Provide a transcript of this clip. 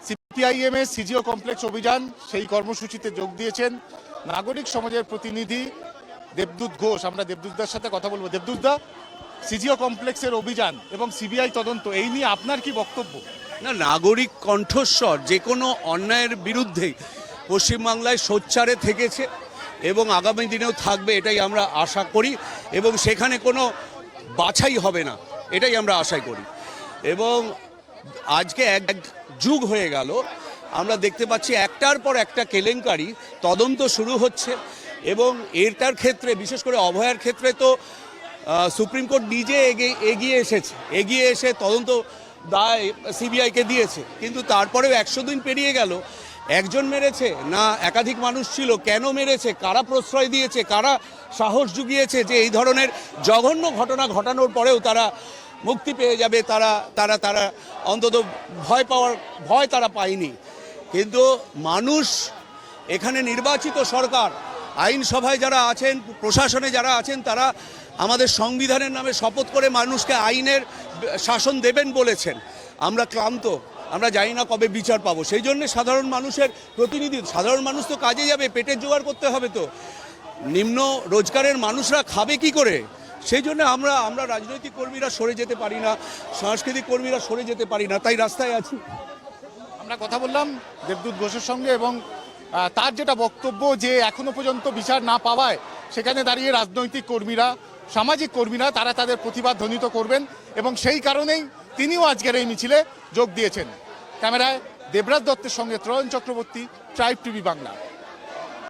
CPIM এর CGO complex অভিযান সেই কর্মসূচিতে যোগ দিয়েছেন নাগরিক সমাজের প্রতিনিধি দেবদূত ঘোষ। আমরা দেবদূতদার সাথে কথা বলবো। দেবদূতদা, সিজিও কমপ্লেক্সের অভিযান এবং সিবিআই তদন্ত এই নিয়ে আপনার কি বক্তব্য? না, নাগরিক কণ্ঠস্বর যে কোনো অন্যায়ের বিরুদ্ধে পশ্চিমবাংলায় সোচ্চারে থেকেছে এবং আগামী দিনেও থাকবে, এটাই আমরা আশা করি। এবং সেখানে কোনো বাছাই হবে না, এটাই আমরা আশা করি। এবং আজকে এক যুগ হয়ে গেল, আমরা দেখতে পাচ্ছি একটার পর একটা কেলেঙ্কারি তদন্ত শুরু হচ্ছে। এবং এটার ক্ষেত্রে বিশেষ করে অভয়ার ক্ষেত্রে তো সুপ্রিম কোর্ট নিজে এগিয়ে এসে তদন্ত দায় সিবিআইকে দিয়েছে। কিন্তু তারপরেও 100 দিন পেরিয়ে গেল, একজন মেরেছে না একাধিক মানুষ ছিল, কেন মেরেছে, কারা প্রশ্রয় দিয়েছে, কারা সাহস জুগিয়েছে যে এই ধরনের জঘন্য ঘটনা ঘটানোর পরেও তারা মুক্তি পেয়ে যাবে, তারা তারা তারা অন্তত ভয় তারা পায়নি। কিন্তু মানুষ এখানে নির্বাচিত সরকার, আইনসভায় যারা আছেন, প্রশাসনে যারা আছেন, তারা আমাদের সংবিধানের নামে শপথ করে মানুষকে আইনের শাসন দেবেন বলেছেন। আমরা ক্লান্ত, আমরা জানি না কবে বিচার পাবো। সেই জন্য সাধারণ মানুষের প্রতিনিধি, সাধারণ মানুষ তো কাজে যাবে, পেটের জোগাড় করতে হবে। তো নিম্ন রোজগারের মানুষরা খাবে কি করে? সেই জন্য আমরা রাজনৈতিক কর্মীরা সরে যেতে পারি না, সাংস্কৃতিক কর্মীরা সরে যেতে পারি না, তাই রাস্তায় আছি। আমরা কথা বললাম দেবদূত ঘোষের সঙ্গে এবং তার যেটা বক্তব্য যে এখনো পর্যন্ত বিচার না পাওয়ায় সেখানে দাঁড়িয়ে রাজনৈতিক কর্মীরা, সামাজিক কর্মীরা তারা তাদের প্রতিবাদ ধ্বনিত করবেন এবং সেই কারণেই তিনিও আজকের এই মিছিলে যোগ দিয়েছেন। ক্যামেরায় দেবরাজ দত্তের সঙ্গে ত্রয়ন চক্রবর্তী, ট্রাইব টিভি বাংলা।